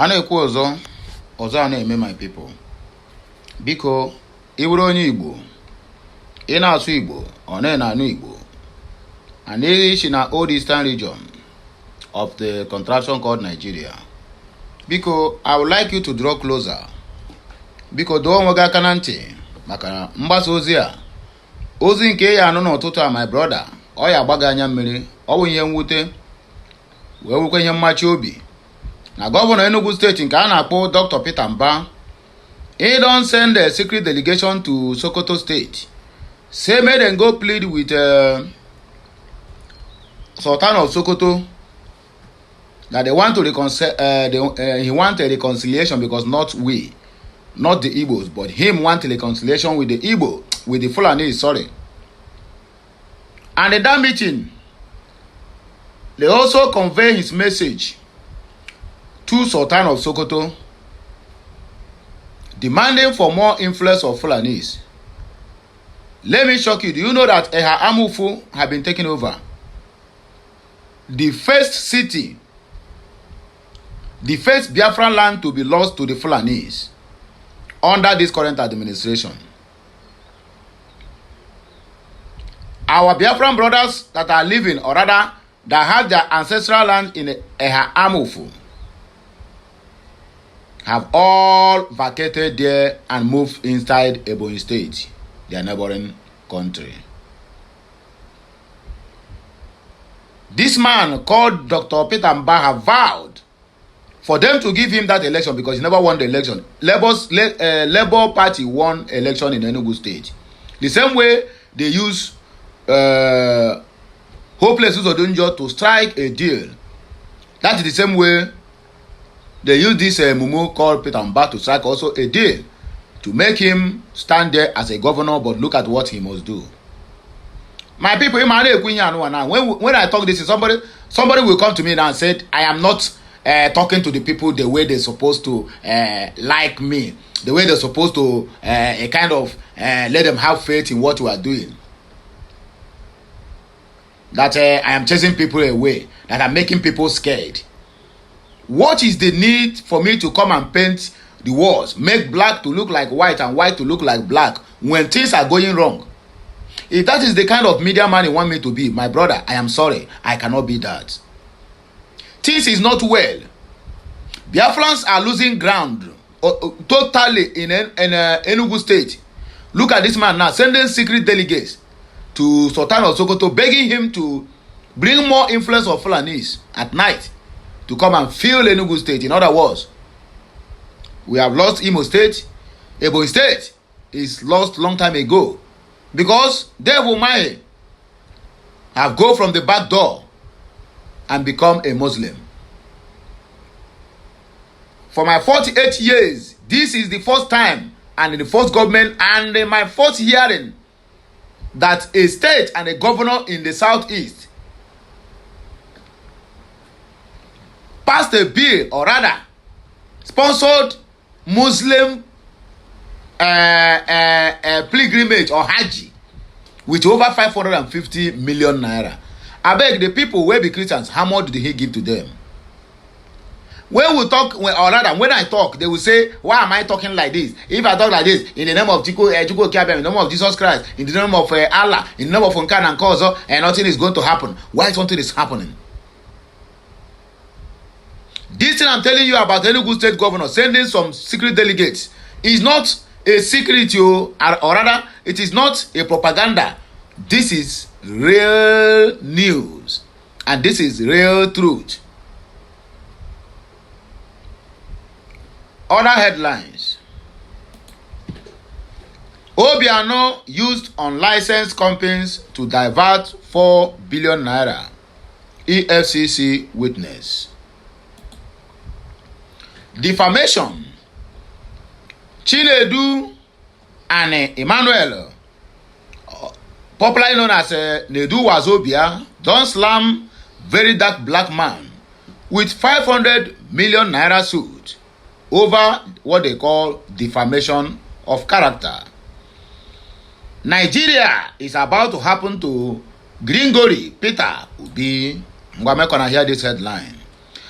na-ekwu ọzọ a na-eme my people. Biko iwuru onye Igbo, ị na-asụ Igbo, ọ na-anụ Igbo, and ishi na old eastern region of the contraction called Nigeria. Biko, I would like you to draw closer. Biko doo onwe gị aka na ntị maka mgbasa ozi a. Ozi nke ya anụ n'ụtụtụ a my brother, ọ ya agbaga anya mmiri, ọ bụ ihe mwute, wee wukwa ihe mmachi obi. Na gọvanọ Enugu steeti nke a na-akpọ Dr. Peter Mbah, he don send a secret delegation to Sokoto state. Say make them go plead with Sultan of Sokoto that they want to reconcile. He want a reconciliation because not the Igbos, but him want a reconciliation with the Igbo, with the Fulanis. Sorry. And in that meeting, they also convey his message to Sultan of Sokoto, demanding for more influence of Fulanis. Let me shock you. Do you know that Eha Amufu have been taken over? The first city, the first Biafran land to be lost to the Fulanis under this current administration. Our Biafran brothers that are living, or rather, that have their ancestral land in Eha Amufu, have all vacated there and moved inside Ebonyi State, their neighboring country. This man called Dr. Peter Mbah have vowed for them to give him that election because he never won the election. Labour Party won election in Enugu State. The same way they use Hopeless Uzodunjo to strike a deal. That is the same way they use this mumu called Peter Mbah to strike also a deal to make him stand there as a governor, but look at what he must do. My people, when I talk this, somebody will come to me now and say, I am not talking to the people the way they're supposed to like me, the way they're supposed to let them have faith in what we are doing. That I am chasing people away, that I'm making people scared. What is the need for me to come and paint the walls, make black to look like white and white to look like black when things are going wrong? If that is the kind of media man you want me to be, my brother, I am sorry, I cannot be that. Things is not well. Biafrans are losing ground totally in Enugu State. Look at this man now, sending secret delegates to Sultan of Sokoto, begging him to bring more influence of Fulanis at night to come and fill Enugu State. In other words, we have lost Imo State. Ebonyi State is lost long time ago because Devil Mai have go from the back door and become a Muslim. For my 48 years, this is the first time and in the first government and in my first hearing that a state and a governor in the southeast passed a bill, or rather sponsored Muslim pilgrimage or Hajj with over 550 million naira. I beg the people where be Christians, how much did he give to them? When we talk, when I talk, they will say, why am I talking like this? If I talk like this, in the name of Juko Kiabem, in the name of Jesus Christ, in the name of Allah, in the name of Unkan and Kozo, and nothing is going to happen. Why something is happening? This thing I'm telling you about Enugu State Governor sending some secret delegates is not a secret, or rather, it is not a propaganda. This is real news, and this is real truth. Other headlines. Obiano used unlicensed companies to divert 4 billion naira. EFCC witness. Defamation. Chinedu and Emmanuel, popularly known as Nedu Wazobia, don't slam very dark black man with 500 million naira suit over what they call defamation of character. Nigeria is about to happen to Gringori Peter Obi. I'm gonna hear this headline.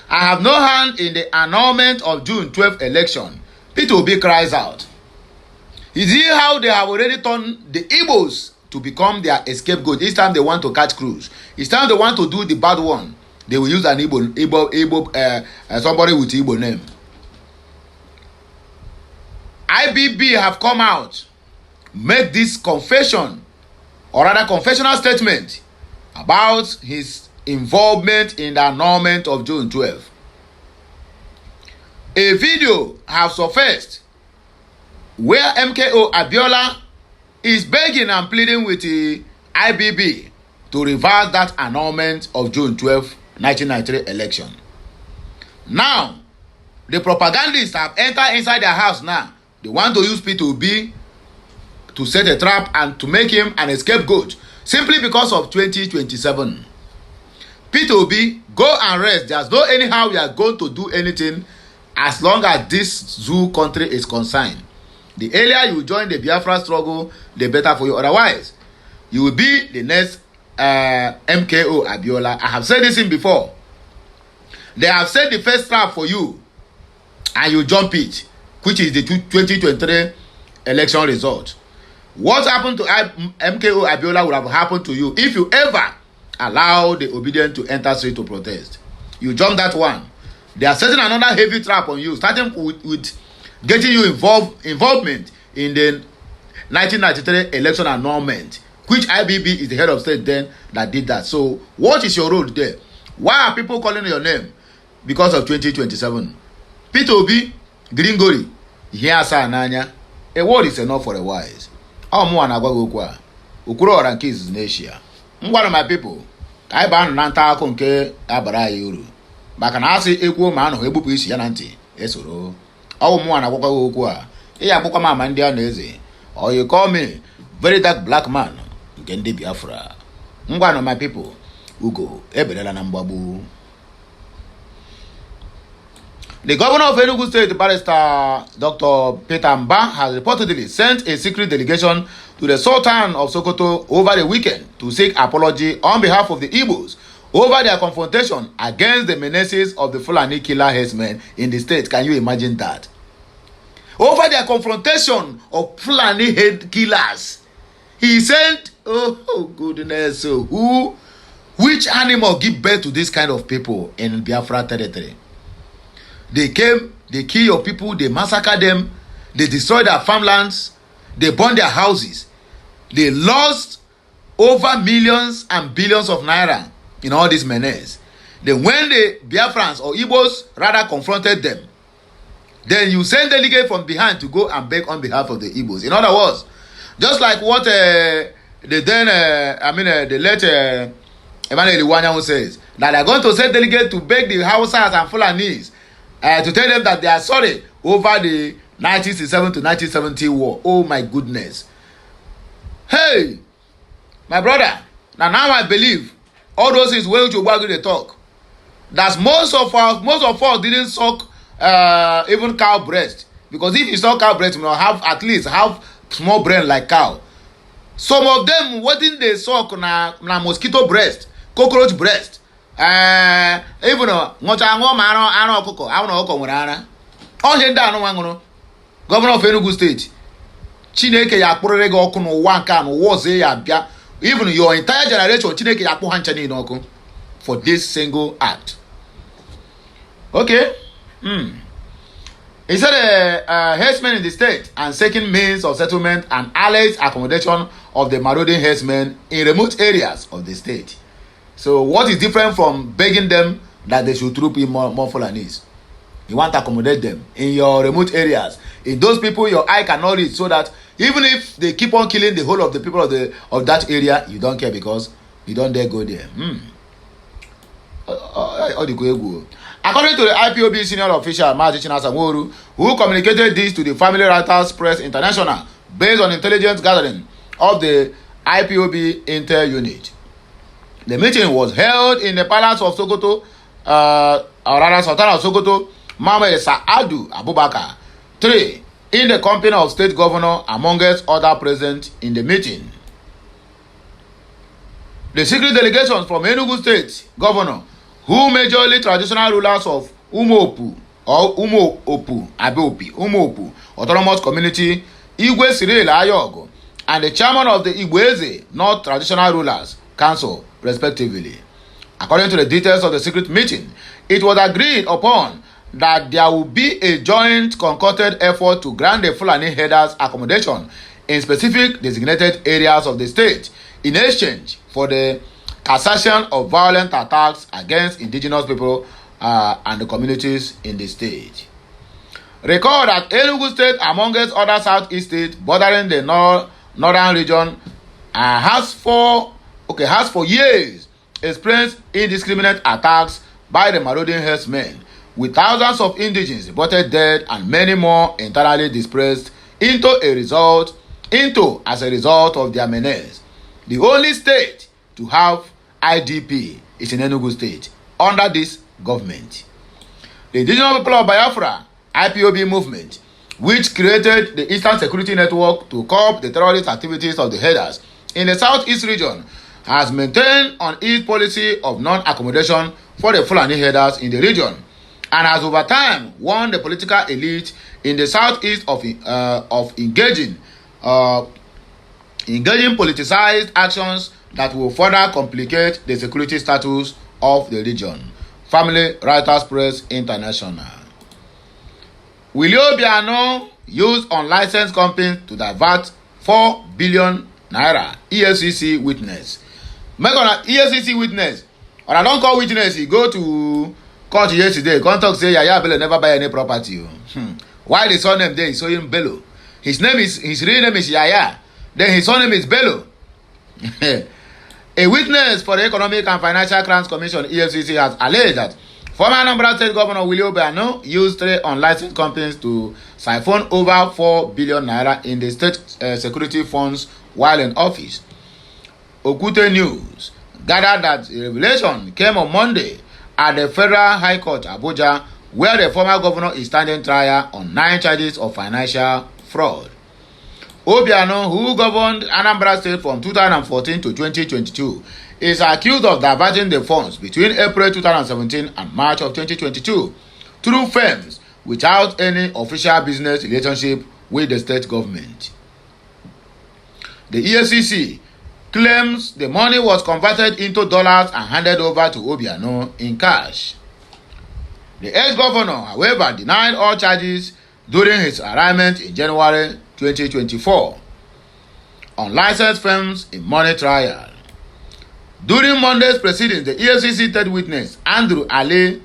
I have no hand in the annulment of June 12th election. Peter Obi cries out. You see how they have already turned the Igbos to become their scapegoat. Each time they want to catch cruise, each time they want to do the bad one, they will use an Igbo somebody with Igbo name. IBB have come out, make this confession, or rather confessional statement about his involvement in the annulment of June 12th. A video has surfaced where MKO Abiola is begging and pleading with the IBB to reverse that annulment of June 12, 1993 election. Now, the propagandists have entered inside their house now. They want to use Peter Obi to set a trap and to make him an scapegoat simply because of 2027. Peter Obi, go and rest. There's no anyhow you are going to do anything as long as this zoo country is concerned. The earlier you join the Biafra struggle, the better for you. Otherwise, you will be the next MKO Abiola. I have said this in before. They have set the first trap for you, and you jump it, which is the 2023 election result. What happened to MKO Abiola would have happened to you if you ever allow the obedient to enter street to protest. You jump that one. They are setting another heavy trap on you, starting with getting you involvement in the 1993 election annulment, which IBB is the head of state then that did that. So what is your role there? Why are people calling your name? Because of 2027. Peter Obi, Gringori, here Nanya, a word is enough for the wise. More and Agwagwa, Ukuro or Ankis in Asia. One of my people, I ban Nanta Conke Abara Yuru. But can I say equal man who ebu is Yananti? Esoro. More and Agwagwa. Here Bokama Mandia Neze. Or you call me very dark black man. Gendi Biafra. One of my people, Ugo, Ebedela Nambabu. The governor of Enugu State, Barrister Dr. Peter Mbah, has reportedly sent a secret delegation to the Sultan of Sokoto over the weekend to seek apology on behalf of the Igbos over their confrontation against the menaces of the Fulani killer herdsmen in the state. Can you imagine that? Over their confrontation of Fulani head killers, he sent, oh goodness, so which animal give birth to this kind of people in Biafra territory? They came, they kill your people, they massacre them, they destroy their farmlands, they burn their houses. They lost over millions and billions of naira in all these menace. Then when the Biafrans or Igbos rather confronted them, then you send delegate from behind to go and beg on behalf of the Igbos. In other words, just like what the late Emmanuel Iwanyahu says, that they're going to send delegate to beg the Hausas and Fulanis to tell them that they are sorry over the 1967 to 1970 war. Oh my goodness. Hey, my brother, now I believe all those things when they talk. That most of us didn't suck even cow breast. Because if you suck cow breast, you will have at least have small brain like cow. Some of them, what did they suck na mosquito breast, cockroach breast. Even governor of Enugu State, Chineke ya kpụrịrị gị ọkụ n'ụwa nke a n'ụwa ọzọ ya bịa. Even your entire generation, Chineke ya kpụ ha nche niile ọkụ for this single act. Okay. He said herdsmen in the state and seeking means of settlement and allied accommodation of the marauding herdsmen in remote areas of the state. So what is different from begging them that they should troop in more Fulanis? You want to accommodate them in your remote areas, in those people your eye cannot reach, so that even if they keep on killing the whole of the people of that area, you don't care because you don't dare go there. According to the IPOB senior official Mazi Chinasa, who communicated this to the Family Writers Press International based on intelligence gathering of the IPOB Inter Unit. The meeting was held in the palace of Sokoto, or rather Sultan of Sokoto, Mohammed Saadu Abubakar III, in the company of state governor amongst other present in the meeting. The secret delegation from Enugu State governor, who majorly traditional rulers of Umuopu or Umuopu Autonomous Community, Igwe Cyril Ayogo, and the chairman of the Igweze North Traditional Rulers Council, respectively. According to the details of the secret meeting, it was agreed upon that there will be a joint concocted effort to grant the Fulani herders accommodation in specific designated areas of the state in exchange for the cessation of violent attacks against indigenous people and the communities in the state. Recall that Enugu State, amongst other southeast states bordering the northern region, has for years experienced indiscriminate attacks by the marauding herdsmen, with thousands of indigenes reported dead and many more internally displaced as a result of their menace. The only state to have IDP is in Enugu State under this government. The indigenous people of Biafra IPOB movement, which created the Eastern Security Network to curb the terrorist activities of the herders in the southeast region, has maintained on its policy of non-accommodation for the Fulani herders in the region, and has over time warned the political elite in the southeast of engaging politicized actions that will further complicate the security status of the region. Family Writers Press International. Will Obiano use unlicensed companies to divert 4 billion naira? EFCC witness. Make on an EFCC witness. Or I don't call witness. He go to court yesterday. Contact say Yaya Bello never buy any property. Why the surname there is him Bello? His real name is Yaya. Then his surname is Bello. A witness for the Economic and Financial Crimes Commission (EFCC) has alleged that former Anambra State Governor Obiano used 3 unlicensed companies to siphon over 4 billion naira in the state security funds while in office. Okute News gathered that the revelation came on Monday at the Federal High Court, Abuja, where the former governor is standing trial on 9 charges of financial fraud. Obiano, who governed Anambra State from 2014 to 2022, is accused of diverting the funds between April 2017 and March of 2022 through firms without any official business relationship with the state government. The EFCC claims the money was converted into dollars and handed over to Obiano in cash. The ex-governor, however, denied all charges during his arraignment in January 2024 unlicensed firms in money trial. During Monday's proceedings, the EFCC third witness, Andrew Ali,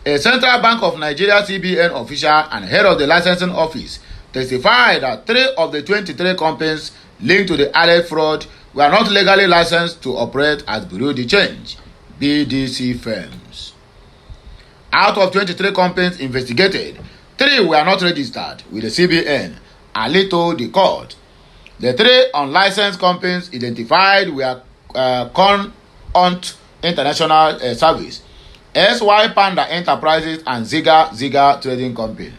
a Central Bank of Nigeria CBN official and head of the licensing office, testified that 3 of the 23 companies linked to the alleged fraud were not legally licensed to operate as Bureau de Change (BDC) firms. Out of 23 companies investigated, 3 were not registered with the CBN. Ali told the court the 3 unlicensed companies identified were Con-Unt International Service, SY Panda Enterprises, and Ziga Trading Company.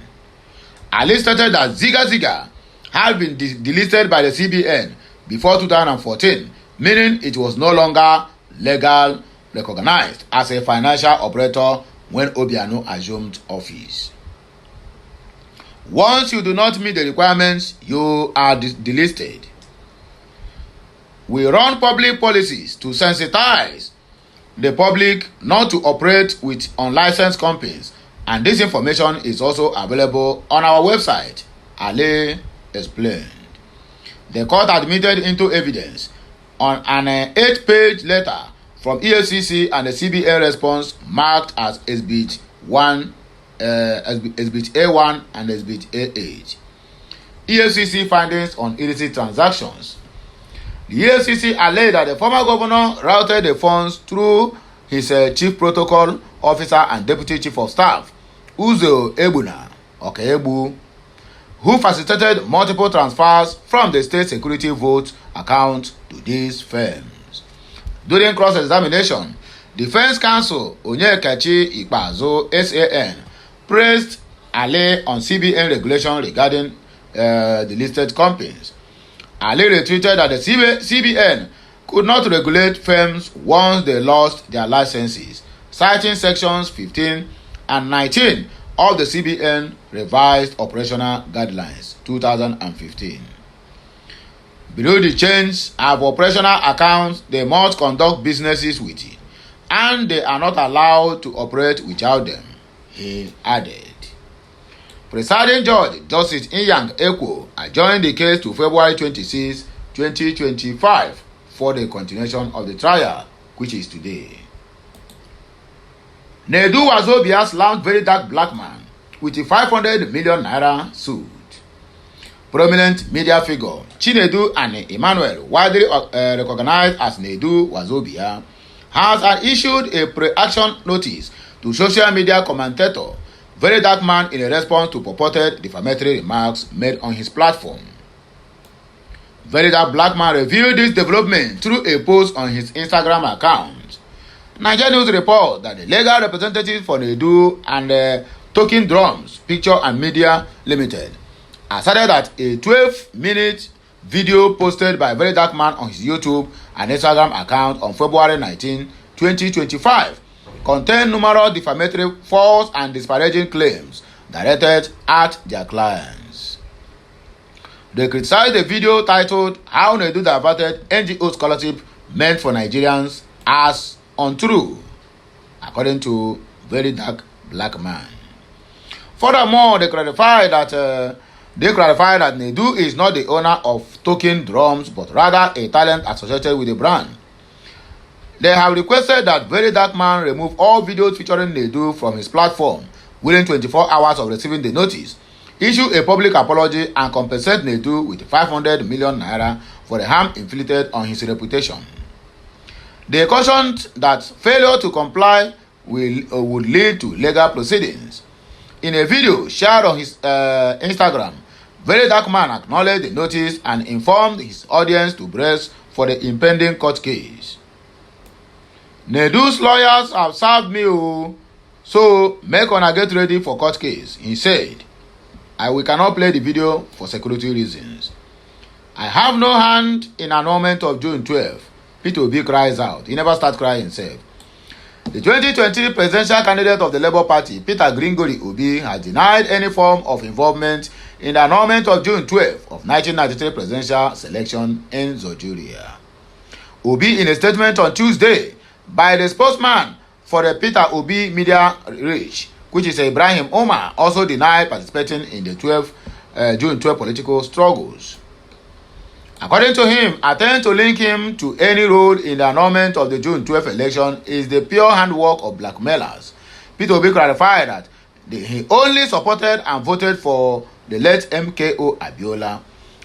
Ali stated that Ziga had been delisted by the CBN before 2014, meaning it was no longer legal recognized as a financial operator when Obiano assumed office. Once you do not meet the requirements, you are delisted. We run public policies to sensitize the public not to operate with unlicensed companies, and this information is also available on our website, Ali explained. The court admitted into evidence on an 8-page letter from EFCC and the CBN response marked as Exhibit 1, Exhibit A1 and Exhibit A8. EFCC findings on illicit transactions. The EFCC alleged that the former governor routed the funds through his chief protocol officer and deputy chief of staff, Uzo Ebu, who facilitated multiple transfers from the state security vote account to these firms. During cross-examination, Defense Counsel Onyekachi Ikpeazu SAN praised Ali on CBN regulation regarding the listed companies. Ali retweeted that the CBN could not regulate firms once they lost their licenses, citing sections 15 and 19 of the CBN Revised Operational Guidelines 2015. Below the change of operational accounts they must conduct businesses with it, and they are not allowed to operate without them, he added. Presiding Judge Justice Inyang Ekwo adjourned the case to February 26, 2025 for the continuation of the trial, which is today. Nedu Wazobia slammed very dark black man with a 500 million naira suit. Prominent media figure Chinedu and Emmanuel, widely recognized as Nedu Wazobia, has issued a pre-action notice to social media commentator Very Dark Man in a response to purported defamatory remarks made on his platform. Very Dark Black Man revealed this development through a post on his Instagram account. Nigeria News report that the legal representative for Nedu and Talking Drums Picture and Media Limited asserted that a 12-minute video posted by Very Dark Man on his YouTube and Instagram account on February 19, 2025 contained numerous defamatory, false and disparaging claims directed at their clients. They criticized the video titled How Nedu Diverted NGO Scholarship Meant for Nigerians as untrue, according to Very Dark Black Man. Furthermore, they clarified that Nedu is not the owner of Talking Drums, but rather a talent associated with the brand. They have requested that Very Dark Man remove all videos featuring Nedu from his platform within 24 hours of receiving the notice, issue a public apology, and compensate Nedu with 500 million naira for the harm inflicted on his reputation. They cautioned that failure to comply would lead to legal proceedings. In a video shared on his Instagram, Very Dark Man acknowledged the notice and informed his audience to brace for the impending court case. Nedu's lawyers have served me, so make una get ready for court case, he said. We cannot play the video for security reasons. I have no hand in annulment of June 12. Peter Obi cries out. He never started crying himself. The 2020 presidential candidate of the Labour Party, Peter Gringori Obi, has denied any form of involvement in the annulment of June 12 of 1993 presidential selection in Nigeria. Obi, in a statement on Tuesday by the spokesman for the Peter Obi Media Reach, which is Ibrahim Omar, also denied participating in the June 12 political struggles. According to him, attempt to link him to any role in the annulment of the June 12 election is the pure handwork of blackmailers. Peter Obi clarified that he only supported and voted for the late MKO Abiola.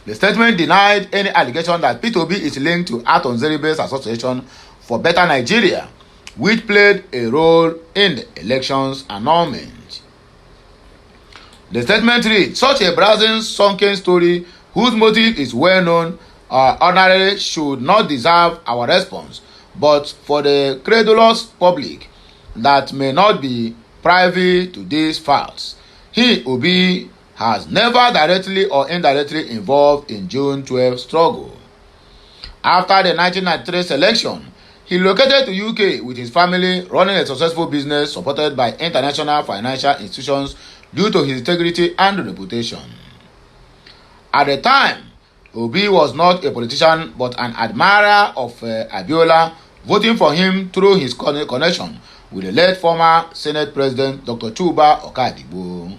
The statement denied any allegation that Peter Obi is linked to Atonzeribe's Association for Better Nigeria, which played a role in the election's annulment. The statement reads, such a brazen, sunken story whose motive is well known ordinarily should not deserve our response, but for the credulous public that may not be privy to these facts, he, Obi, has never directly or indirectly involved in June 12 struggle. After the 1993 selection, he relocated to UK with his family, running a successful business supported by international financial institutions due to his integrity and reputation. At the time, Obi was not a politician but an admirer of Abiola, voting for him through his connection with the late former Senate President Dr. Chuba Okadibo.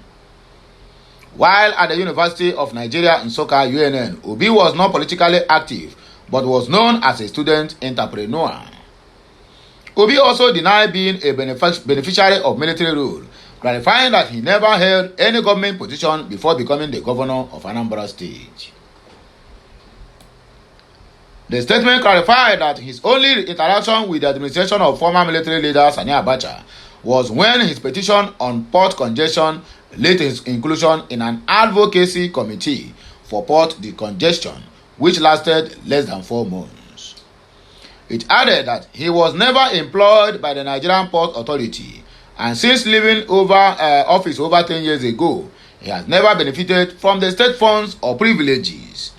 While at the University of Nigeria in Sokoto, UNN, Obi was not politically active but was known as a student entrepreneur. Obi also denied being a beneficiary of military rule, clarifying that he never held any government position before becoming the governor of Anambra State. The statement clarified that his only interaction with the administration of former military leader Sani Abacha was when his petition on port congestion led to his inclusion in an advocacy committee for port decongestion, which lasted less than 4 months. It added that he was never employed by the Nigerian Port Authority, and since leaving office over 10 years ago, he has never benefited from the state funds or privileges.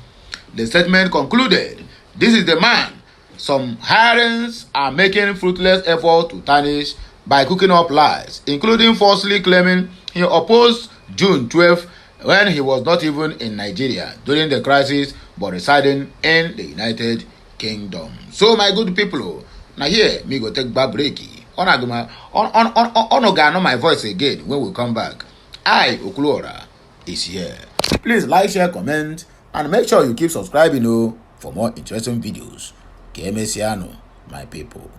The statement concluded, "This is the man. Some hirings are making fruitless effort to tarnish by cooking up lies, including falsely claiming he opposed June 12 when he was not even in Nigeria during the crisis but residing in the United Kingdom. So my good people, now here me go take back breaky. On know my voice again when we come back. I Okulora is here. Please like, share, comment, and make sure you keep subscribing for more interesting videos. Que my people.